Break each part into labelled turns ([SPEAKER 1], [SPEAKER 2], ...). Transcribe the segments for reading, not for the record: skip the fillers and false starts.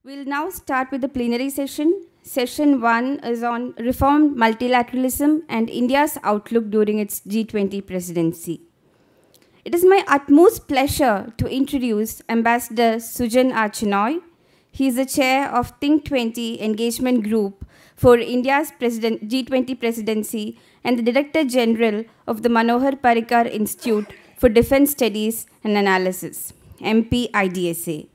[SPEAKER 1] We'll now start with the plenary session. Session 1 is on reformed multilateralism and India's outlook during its G20 presidency. It is my utmost pleasure to introduce Ambassador Sujan Chinoy. He is the chair of T20 Engagement Group for India's G20 presidency and the Director General of the Manohar Parrikar Institute for Defense Studies and Analysis, MP-IDSA.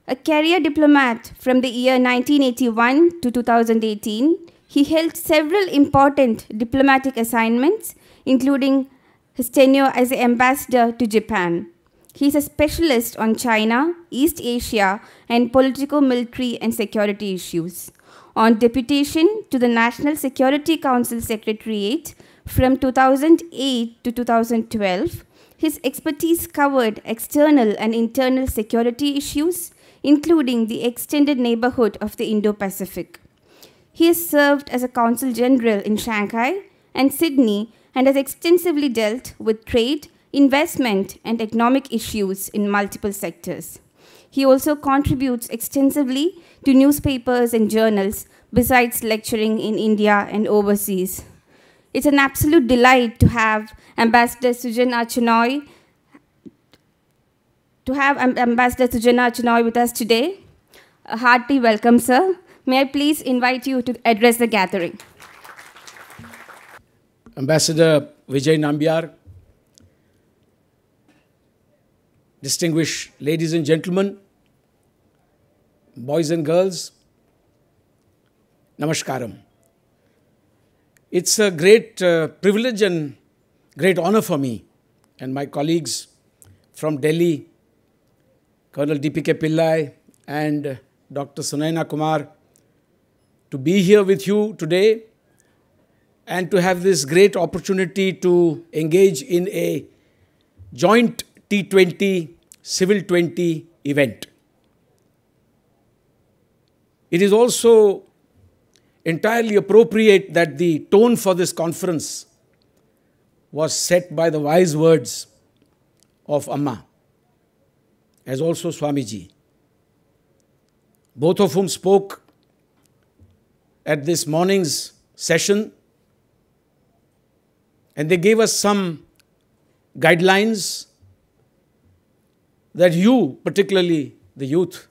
[SPEAKER 1] A career diplomat from the year 1981 to 2018, he held several important diplomatic assignments, including his tenure as an ambassador to Japan. He is a specialist on China, East Asia, and political, military, and security issues. On deputation to the National Security Council Secretariat from 2008 to 2012, his expertise covered external and internal security issues, including the extended neighborhood of the Indo-Pacific. He has served as a Consul General in Shanghai and Sydney and has extensively dealt with trade, investment, and economic issues in multiple sectors. He also contributes extensively to newspapers and journals, besides lecturing in India and overseas. It's an absolute delight to have Ambassador Sujan Chinoy with us today. A hearty welcome, sir. May I please invite you to address the gathering.
[SPEAKER 2] Ambassador Vijay Nambiar, distinguished ladies and gentlemen, boys and girls, Namaskaram. It's a great privilege and great honor for me and my colleagues from Delhi, Colonel D.P.K. Pillai and Dr. Sunaina Kumar, to be here with you today and to have this great opportunity to engage in a joint T20 Civil 20 event. It is also entirely appropriate that the tone for this conference was set by the wise words of Amma, as also Swamiji, both of whom spoke at this morning's session, and they gave us some guidelines that you, particularly the youth,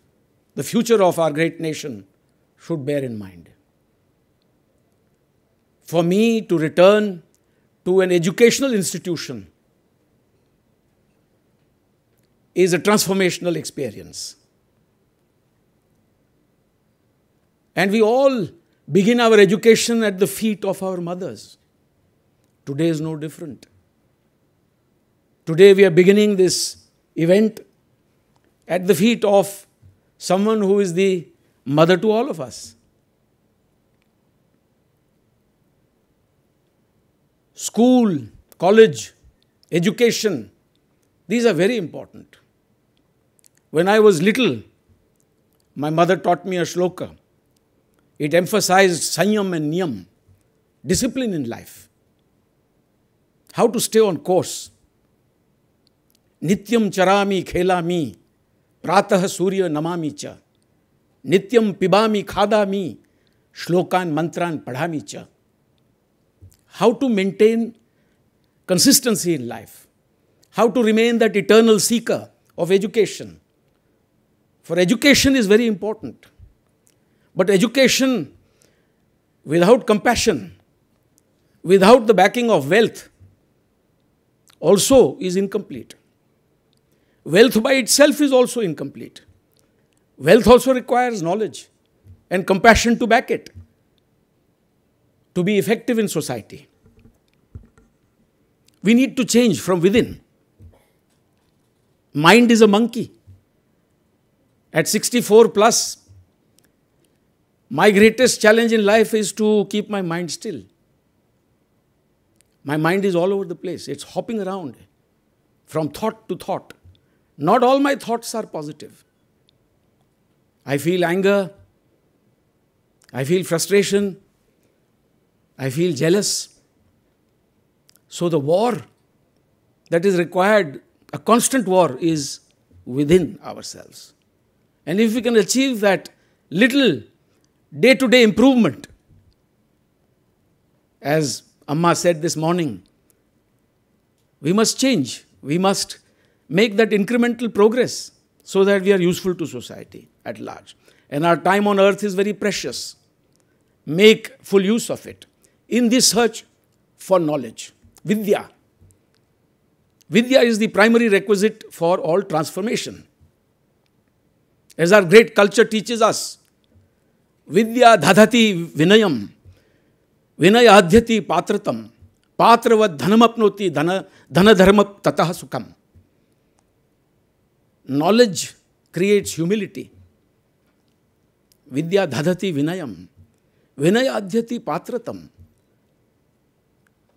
[SPEAKER 2] the future of our great nation, should bear in mind. For me to return to an educational institution is a transformational experience. And we all begin our education at the feet of our mothers. Today is no different. Today we are beginning this event at the feet of someone who is the mother to all of us. School, college, education, these are very important. When I was little, my mother taught me a shloka. It emphasized sanyam and niyam, discipline in life. How to stay on course. Nityam charami khelami, pratah surya namami cha. Nityam pibami khadami, shlokan mantran padhami cha. How to maintain consistency in life. How to remain that eternal seeker of education. For education is very important. But education without compassion, without the backing of wealth, also is incomplete. Wealth by itself is also incomplete. Wealth also requires knowledge and compassion to back it, to be effective in society. We need to change from within. Mind is a monkey. At 64 plus, my greatest challenge in life is to keep my mind still. My mind is all over the place. It's hopping around from thought to thought. Not all my thoughts are positive. I feel anger. I feel frustration. I feel jealous. So the war that is required, a constant war, is within ourselves. And if we can achieve that little day-to-day improvement. As Amma said this morning, we must change. We must make that incremental progress so that we are useful to society at large. And our time on earth is very precious. Make full use of it in this search for knowledge. Vidya. Vidya is the primary requisite for all transformation. As our great culture teaches us, Vidya dhadhati vinayam, vinaya adhyati patratam, patravad dhanamapnoti dhanadharma tatah sukham. Knowledge creates humility. Vidya dhadhati vinayam, vinaya adhyati patratam.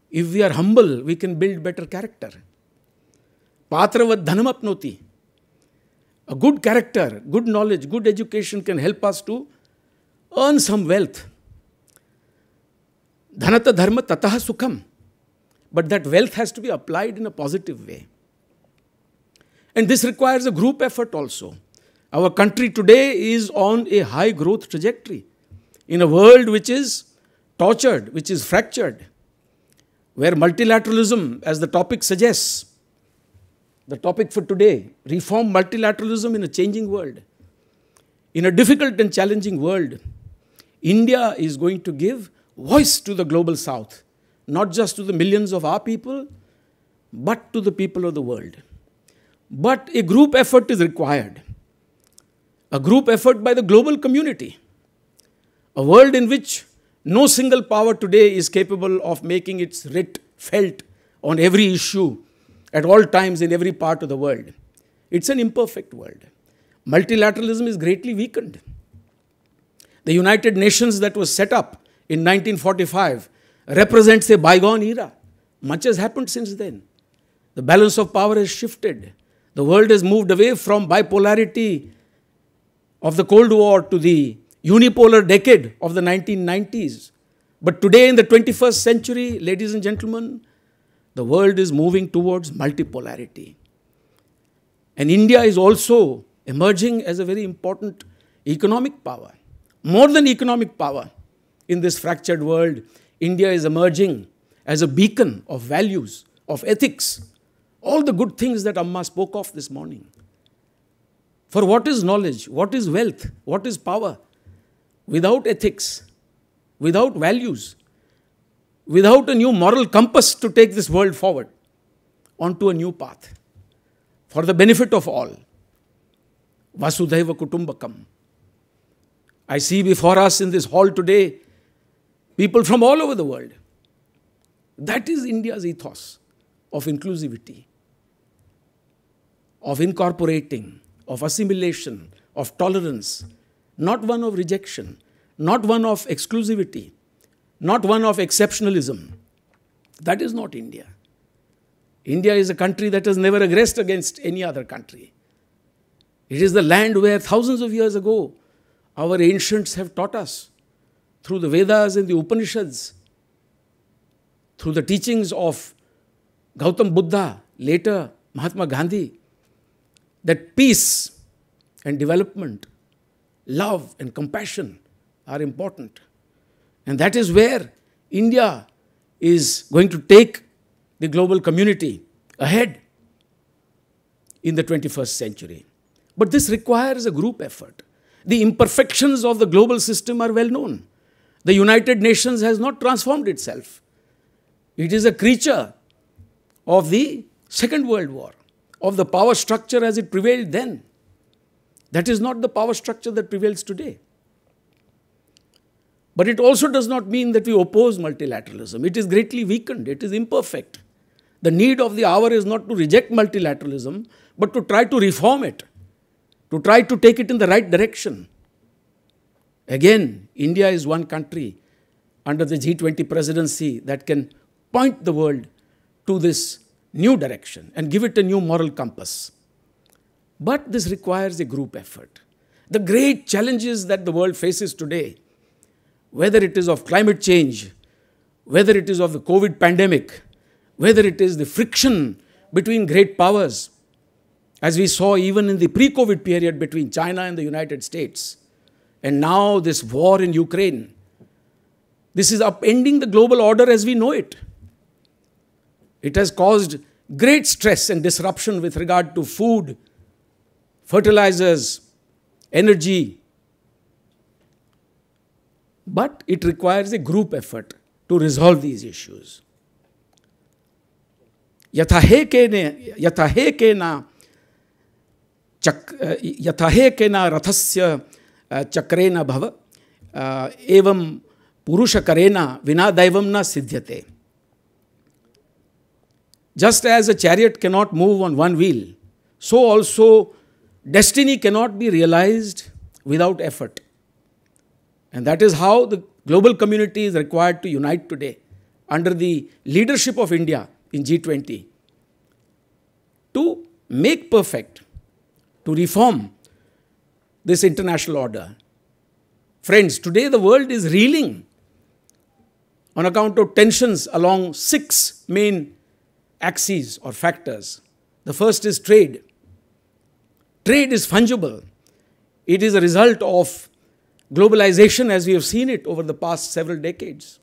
[SPEAKER 2] If we are humble, we can build better character. Patravad dhanamapnoti. A good character, good knowledge, good education can help us to earn some wealth. Dhanata dharma tataha sukham. But that wealth has to be applied in a positive way. And this requires a group effort also. Our country today is on a high growth trajectory in a world which is tortured, which is fractured, where multilateralism, as the topic suggests, the topic for today, reform multilateralism in a changing world. In a difficult and challenging world, India is going to give voice to the global south, not just to the millions of our people, but to the people of the world. But a group effort is required. A group effort by the global community. A world in which no single power today is capable of making its writ felt on every issue at all times in every part of the world. It's an imperfect world. Multilateralism is greatly weakened. The United Nations that was set up in 1945 represents a bygone era. Much has happened since then. The balance of power has shifted. The world has moved away from bipolarity of the Cold War to the unipolar decade of the 1990s. But today in the 21st century, ladies and gentlemen, the world is moving towards multipolarity. And India is also emerging as a very important economic power. More than economic power in this fractured world, India is emerging as a beacon of values, of ethics, all the good things that Amma spoke of this morning. For what is knowledge? What is wealth? What is power? Without ethics, without values, without a new moral compass to take this world forward onto a new path for the benefit of all. Vasudhaiva Kutumbakam. I see before us in this hall today people from all over the world. That is India's ethos of inclusivity, of incorporating, of assimilation, of tolerance, not one of rejection, not one of exclusivity, not one of exceptionalism. That is not India. India is a country that has never aggressed against any other country. It is the land where thousands of years ago our ancients have taught us through the Vedas and the Upanishads, through the teachings of Gautam Buddha, later Mahatma Gandhi, that peace and development, love and compassion are important. And that is where India is going to take the global community ahead in the 21st century. But this requires a group effort. The imperfections of the global system are well known. The United Nations has not transformed itself. It is a creature of the Second World War, of the power structure as it prevailed then. That is not the power structure that prevails today. But it also does not mean that we oppose multilateralism. It is greatly weakened. It is imperfect. The need of the hour is not to reject multilateralism, but to try to reform it, to try to take it in the right direction. Again, India is one country under the G20 presidency that can point the world to this new direction and give it a new moral compass. But this requires a group effort. The great challenges that the world faces today, whether it is of climate change, whether it is of the COVID pandemic, whether it is the friction between great powers, as we saw even in the pre-COVID period between China and the United States, and now this war in Ukraine. This is upending the global order as we know it. It has caused great stress and disruption with regard to food, fertilizers, energy. But it requires a group effort to resolve these issues. Yathahe kena rathasya chakrena bhava evam purusha karena vina daivam na siddhyate. Just as a chariot cannot move on one wheel, so also destiny cannot be realized without effort. And that is how the global community is required to unite today under the leadership of India in G20 to make perfect, to reform this international order. Friends, today the world is reeling on account of tensions along 6 main axes or factors. The first is trade. Trade is fungible. It is a result of globalization as we have seen it over the past several decades.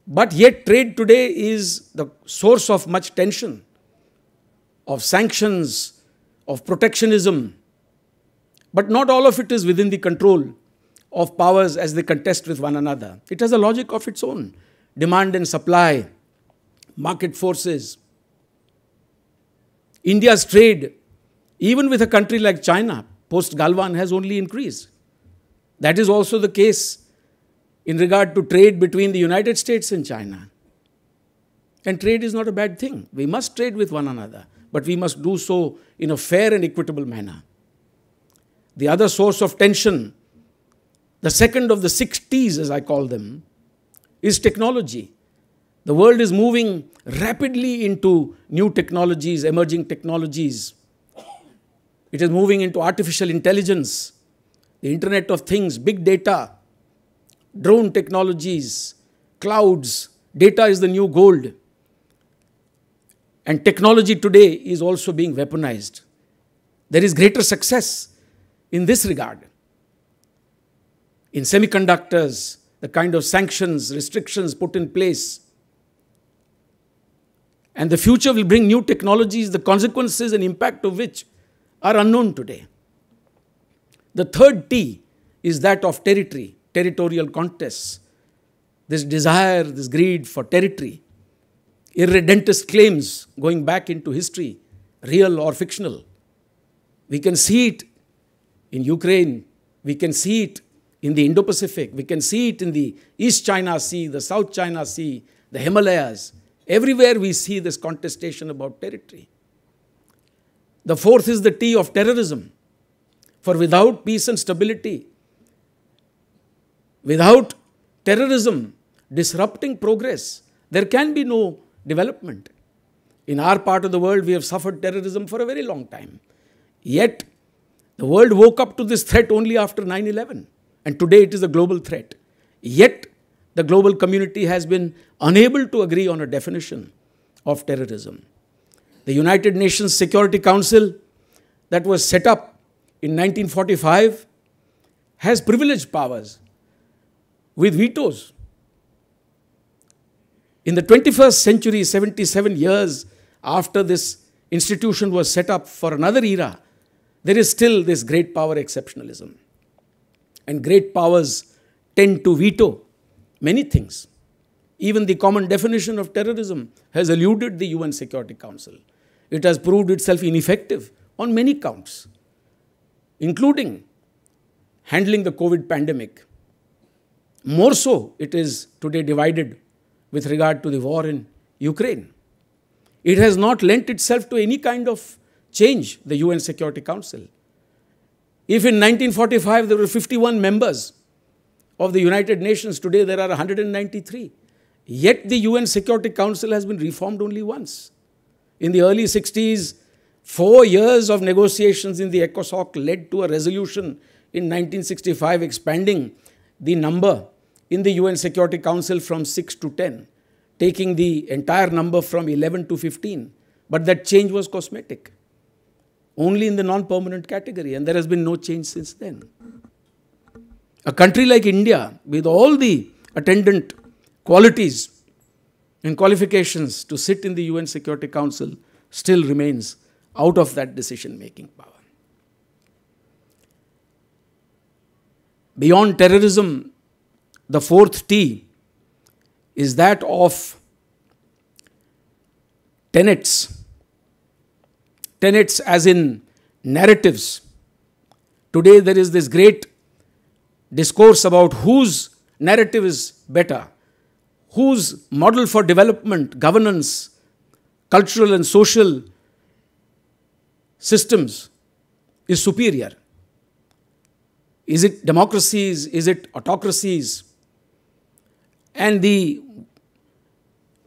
[SPEAKER 2] But yet trade today is the source of much tension, of sanctions, of protectionism. But not all of it is within the control of powers as they contest with one another. It has a logic of its own. Demand and supply, market forces. India's trade, even with a country like China, post-Galwan, has only increased. That is also the case in regard to trade between the United States and China. And trade is not a bad thing. We must trade with one another, but we must do so in a fair and equitable manner. The other source of tension, the second of the 6 T's as I call them, is technology. The world is moving rapidly into new technologies, emerging technologies. It is moving into artificial intelligence, the Internet of Things, big data, drone technologies, clouds. Data is the new gold. And technology today is also being weaponized. There is greater success in this regard. In semiconductors, the kind of sanctions, restrictions put in place. And the future will bring new technologies, the consequences and impact of which are unknown today. The third T is that of territory, territorial contests. This desire, this greed for territory, irredentist claims going back into history, real or fictional. We can see it in Ukraine. We can see it in the Indo-Pacific. We can see it in the East China Sea, the South China Sea, the Himalayas. Everywhere we see this contestation about territory. The fourth is the T of terrorism. For without peace and stability, without terrorism disrupting progress, there can be no development. In our part of the world, we have suffered terrorism for a very long time. Yet, the world woke up to this threat only after 9/11. And today it is a global threat. Yet, the global community has been unable to agree on a definition of terrorism. The United Nations Security Council that was set up in 1945 has privileged powers with vetoes. In the 21st century, 77 years after this institution was set up for another era, there is still this great power exceptionalism. And great powers tend to veto many things. Even the common definition of terrorism has eluded the UN Security Council. It has proved itself ineffective on many counts, including handling the COVID pandemic. More so, it is today divided with regard to the war in Ukraine. It has not lent itself to any kind of change, the UN Security Council. If in 1945 there were 51 members of the United Nations, today there are 193. Yet the UN Security Council has been reformed only once. In the early 60s, 4 years of negotiations in the ECOSOC led to a resolution in 1965 expanding the number in the UN Security Council from 6 to 10, taking the entire number from 11 to 15. But that change was cosmetic, only in the non-permanent category, and there has been no change since then. A country like India, with all the attendant qualities and qualifications to sit in the UN Security Council, still remains out of that decision-making power. Beyond terrorism, the fourth T is that of tenets. Tenets as in narratives. Today there is this great discourse about whose narrative is better, whose model for development, governance, cultural and social systems is superior. Is it democracies? Is it autocracies? And the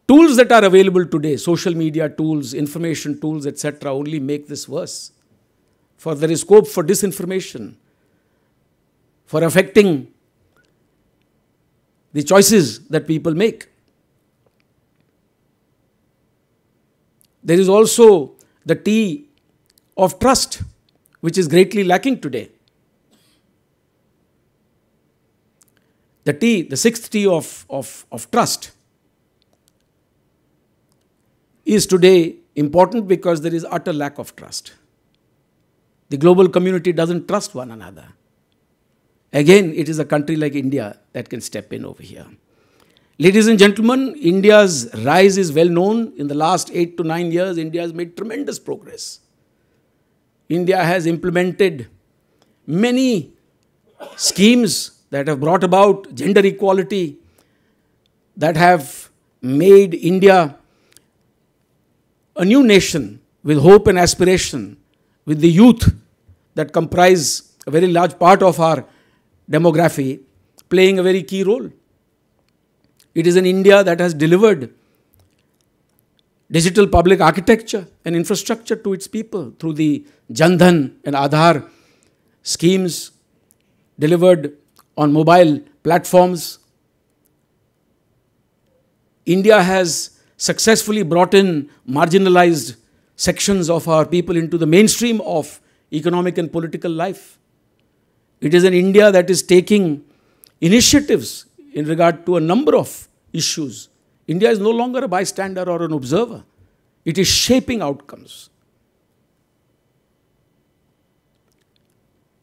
[SPEAKER 2] tools that are available today, social media tools, information tools, etc., only make this worse. For there is scope for disinformation, for affecting the choices that people make. There is also the T of trust, which is greatly lacking today. The sixth T of trust is today important because there is utter lack of trust. The global community doesn't trust one another. Again, it is a country like India that can step in over here. Ladies and gentlemen, India's rise is well known. In the last 8 to 9 years, India has made tremendous progress. India has implemented many schemes that have brought about gender equality, that have made India a new nation with hope and aspiration, with the youth that comprise a very large part of our demography playing a very key role. It is an India that has delivered digital public architecture and infrastructure to its people through the Jan Dhan and Aadhaar schemes delivered on mobile platforms. India has successfully brought in marginalized sections of our people into the mainstream of economic and political life. It is an India that is taking initiatives in regard to a number of issues. India is no longer a bystander or an observer. It is shaping outcomes.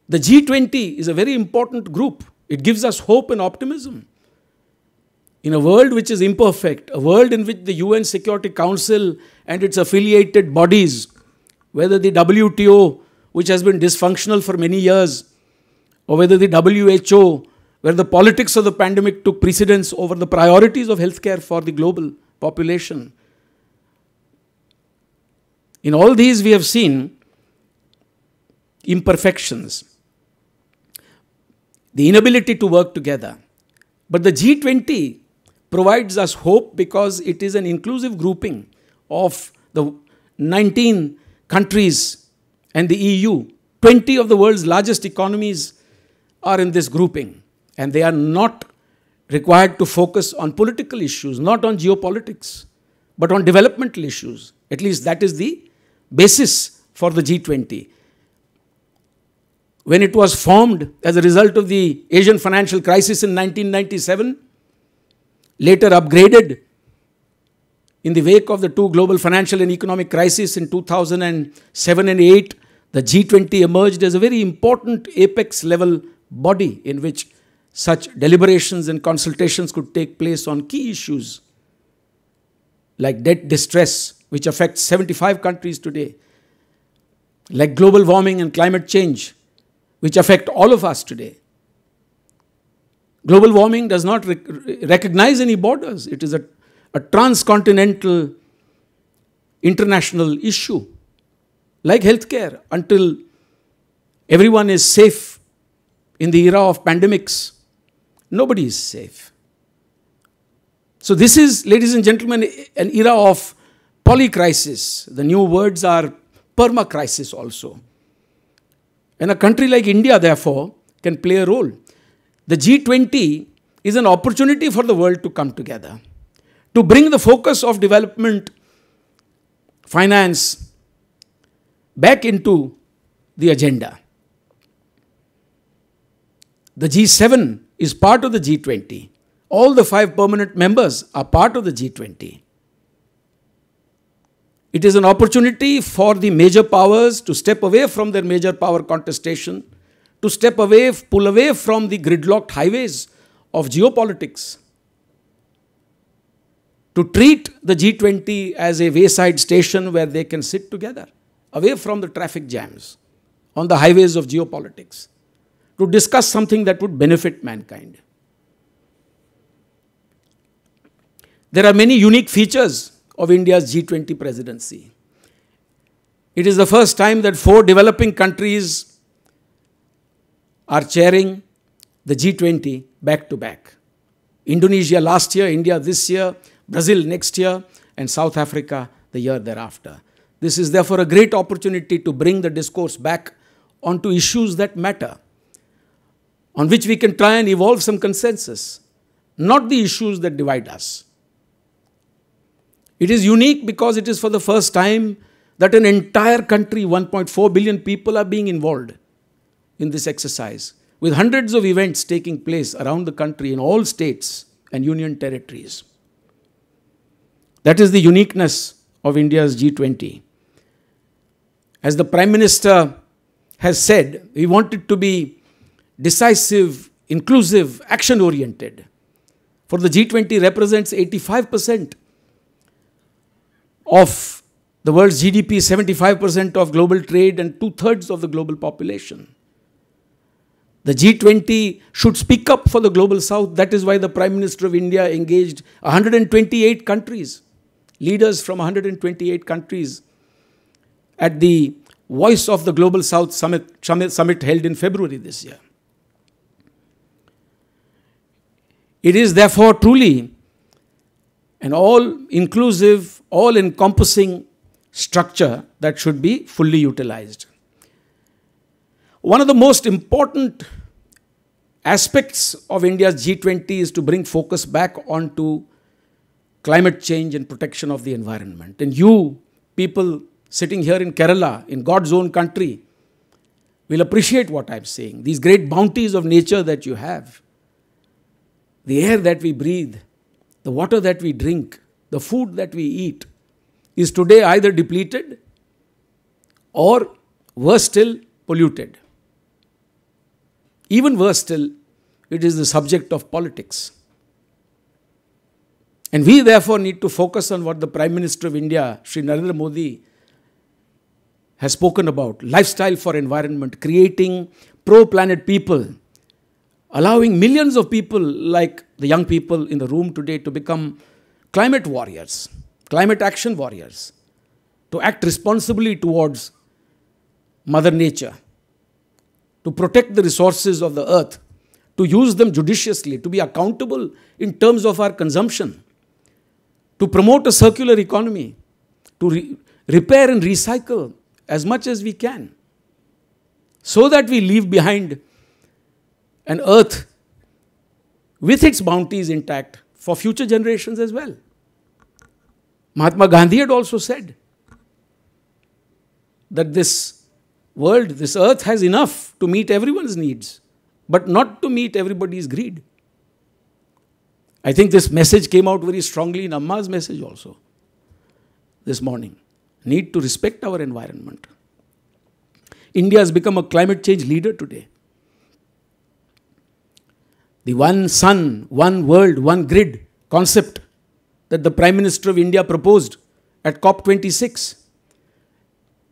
[SPEAKER 2] The G20 is a very important group. It gives us hope and optimism. In a world which is imperfect, a world in which the UN Security Council and its affiliated bodies, whether the WTO, which has been dysfunctional for many years, or whether the WHO, where the politics of the pandemic took precedence over the priorities of healthcare for the global population. In all these, we have seen imperfections, the inability to work together. But the G20 provides us hope because it is an inclusive grouping of the 19 countries and the EU. 20 of the world's largest economies are in this grouping, and they are not required to focus on political issues, not on geopolitics, but on developmental issues. At least that is the basis for the G20. When it was formed as a result of the Asian financial crisis in 1997, later upgraded in the wake of the two global financial and economic crises in 2007 and 8, the G20 emerged as a very important apex level body in which such deliberations and consultations could take place on key issues like debt distress, which affects 75 countries today, like global warming and climate change, which affect all of us today. Global warming does not recognize any borders. It is a transcontinental international issue. Like healthcare, until everyone is safe in the era of pandemics, nobody is safe. So this is, ladies and gentlemen, an era of polycrisis. The new words are permacrisis also. And a country like India, therefore, can play a role. The G20 is an opportunity for the world to come together, to bring the focus of development, finance, back into the agenda. The G7 is part of the G20. All the 5 permanent members are part of the G20. It is an opportunity for the major powers to step away from their major power contestation, to step away, pull away from the gridlocked highways of geopolitics, to treat the G20 as a wayside station where they can sit together, away from the traffic jams on the highways of geopolitics, to discuss something that would benefit mankind. There are many unique features of India's G20 presidency. It is the first time that 4 developing countries are chairing the G20 back to back. Indonesia last year, India this year, Brazil next year, and South Africa the year thereafter. This is therefore a great opportunity to bring the discourse back onto issues that matter, on which we can try and evolve some consensus, not the issues that divide us. It is unique because it is for the first time that an entire country, 1.4 billion people, are being involved in this exercise, with hundreds of events taking place around the country in all states and union territories. That is the uniqueness of India's G20. As the Prime Minister has said, we want it to be decisive, inclusive, action-oriented. For the G20 represents 85% of the world's GDP, 75% of global trade, and 2/3 of the global population. The G20 should speak up for the global south. That is why the Prime Minister of India engaged 128 countries, leaders from 128 countries, at the Voice of the Global South summit held in February this year. It is therefore truly an all-inclusive, all-encompassing structure that should be fully utilized. One of the most important aspects of India's G20 is to bring focus back onto climate change and protection of the environment. And you, people sitting here in Kerala, in God's own country, will appreciate what I'm saying. These great bounties of nature that you have, the air that we breathe, the water that we drink, the food that we eat, is today either depleted or, worse still, polluted. Even worse still, it is the subject of politics. And we therefore need to focus on what the Prime Minister of India, Shri Narendra Modi, has spoken about: lifestyle for environment, creating pro-planet people, allowing millions of people like the young people in the room today to become climate warriors, climate action warriors, to act responsibly towards Mother Nature, to protect the resources of the earth, to use them judiciously, to be accountable in terms of our consumption, to promote a circular economy, to repair and recycle as much as we can, so that we leave behind an earth with its bounties intact for future generations as well. Mahatma Gandhi had also said that this world, this earth has enough to meet everyone's needs, but not to meet everybody's greed. I think this message came out very strongly in Amma's message also this morning. Need to respect our environment. India has become a climate change leader today. The one sun, one world, one grid concept that the Prime Minister of India proposed at COP26,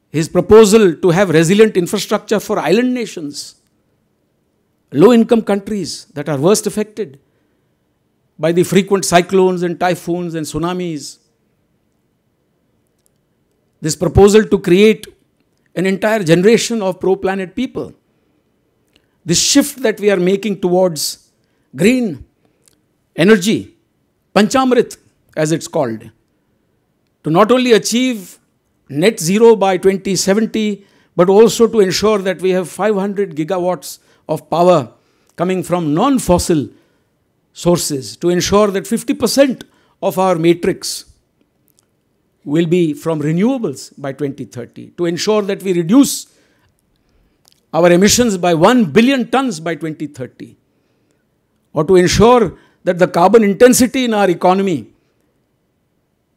[SPEAKER 2] his proposal to have resilient infrastructure for island nations, low-income countries that are worst affected by the frequent cyclones and typhoons and tsunamis, this proposal to create an entire generation of pro-planet people, this shift that we are making towards green energy, Panchamrit as it's called, to not only achieve net zero by 2070, but also to ensure that we have 500 gigawatts of power coming from non-fossil sources, to ensure that 50% of our matrix will be from renewables by 2030, to ensure that we reduce our emissions by 1 billion tons by 2030, or to ensure that the carbon intensity in our economy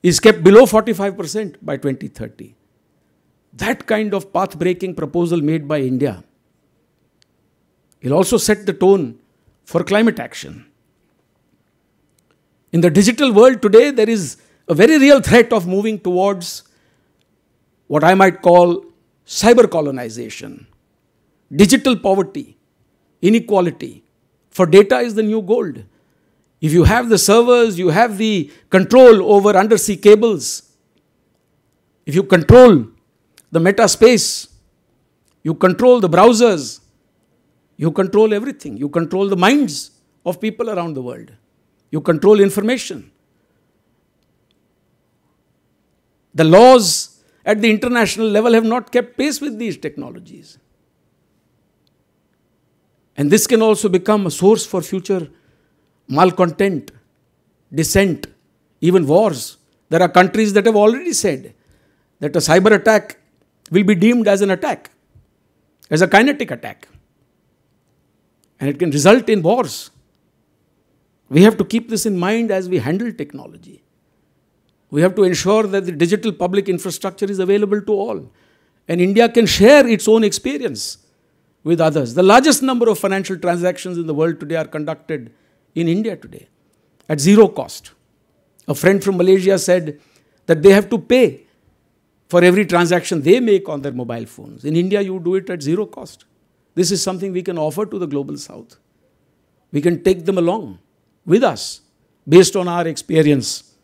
[SPEAKER 2] is kept below 45% by 2030. That kind of path-breaking proposal made by India will also set the tone for climate action. In the digital world today, there is a very real threat of moving towards what I might call cyber colonization, digital poverty, inequality. For data is the new gold. If you have the servers, you have the control over undersea cables. If you control the meta space, you control the browsers, you control everything. You control the minds of people around the world. You control information. The laws at the international level have not kept pace with these technologies. And this can also become a source for future malcontent, dissent, even wars. There are countries that have already said that a cyber attack will be deemed as an attack, as a kinetic attack. And it can result in wars. We have to keep this in mind as we handle technology. We have to ensure that the digital public infrastructure is available to all. And India can share its own experience with others. The largest number of financial transactions in the world today are conducted in India today at zero cost. A friend from Malaysia said that they have to pay for every transaction they make on their mobile phones. In India, you do it at zero cost. This is something we can offer to the global south. We can take them along with us based on our experience.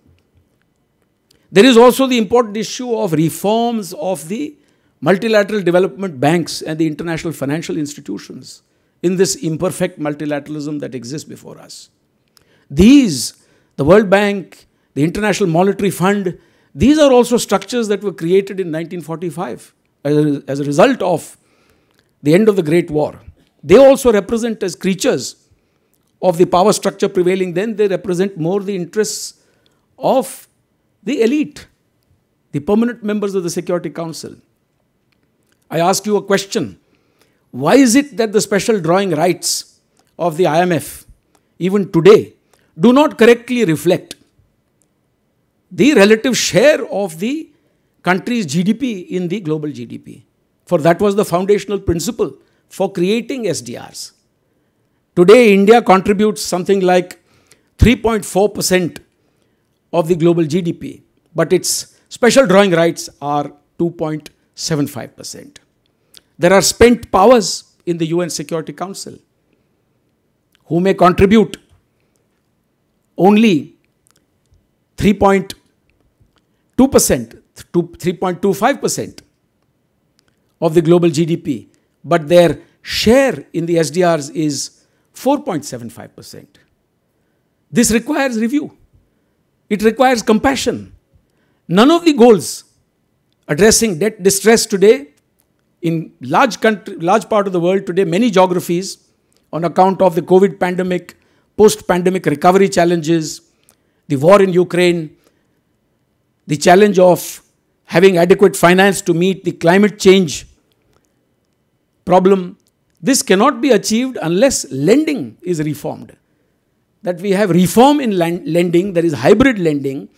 [SPEAKER 2] There is also the important issue of reforms of the multilateral development banks and the international financial institutions in this imperfect multilateralism that exists before us. These, the World Bank, the International Monetary Fund, these are also structures that were created in 1945 as a result of the end of the Great War. They also represent, as creatures of the power structure prevailing then, they represent more the interests of the elite, the permanent members of the Security Council. I ask you a question. Why is it that the special drawing rights of the IMF, even today, do not correctly reflect the relative share of the country's GDP in the global GDP? For that was the foundational principle for creating SDRs. Today, India contributes something like 3.4% of the global GDP, but its special drawing rights are 2.75%. There are spent powers in the UN Security Council who may contribute only 3.2% to 3.25% of the global GDP, but their share in the SDRs is 4.75%. This requires review. It requires compassion. None of the goals addressing debt distress today in large part of the world today, many geographies, on account of the COVID pandemic, post-pandemic recovery challenges, the war in Ukraine, the challenge of having adequate finance to meet the climate change problem. This cannot be achieved unless lending is reformed. That we have reform in lending, there is hybrid lending,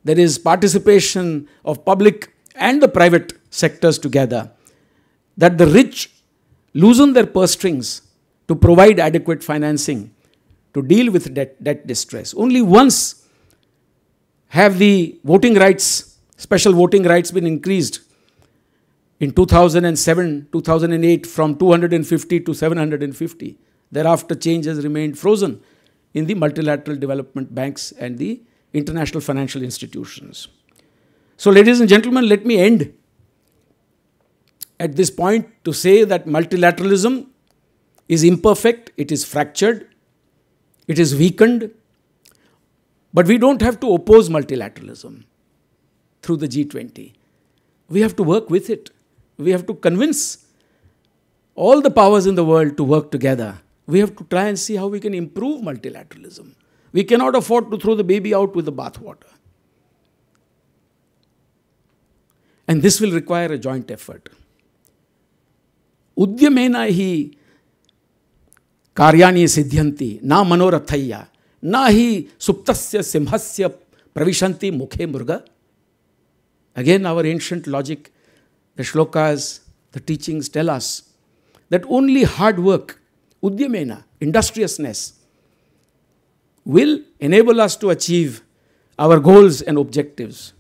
[SPEAKER 2] there is participation of public and the private sectors together, that the rich loosen their purse strings to provide adequate financing to deal with debt distress. Only once have the voting rights, special voting rights, been increased in 2007, 2008 from 250 to 750. Thereafter, change has remained frozen in the multilateral development banks and the international financial institutions. So, ladies and gentlemen, let me end at this point to say that multilateralism is imperfect, it is fractured, it is weakened, but we don't have to oppose multilateralism through the G20. We have to work with it. We have to convince all the powers in the world to work together. We have to try and see how we can improve multilateralism. We cannot afford to throw the baby out with the bathwater. And this will require a joint effort. Udyamena hi karyani siddhyanti na manorathaya na hi suptasya simhasya pravishanti mukhe murga. Again, our ancient logic, the shlokas, the teachings tell us that only hard work, udyamena, industriousness, will enable us to achieve our goals and objectives.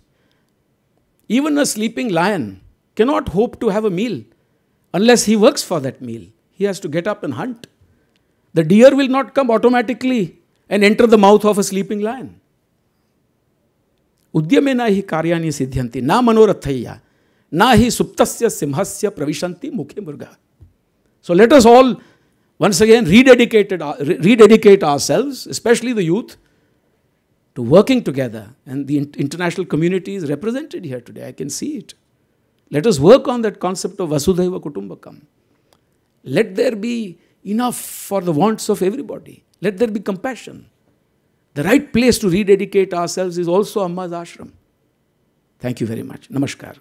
[SPEAKER 2] Even a sleeping lion cannot hope to have a meal unless he works for that meal. He has to get up and hunt. The deer will not come automatically and enter the mouth of a sleeping lion. Udyamena hi karyani siddhyanti na manorathaya na hi suptasya simhasya pravishanti mukhe murga. So let us all once again rededicate ourselves, especially the youth, to working together. And the international community is represented here today. I can see it. Let us work on that concept of Vasudhaiva Kutumbakam. Let there be enough for the wants of everybody. Let there be compassion. The right place to rededicate ourselves is also Amma's ashram. Thank you very much. Namaskar.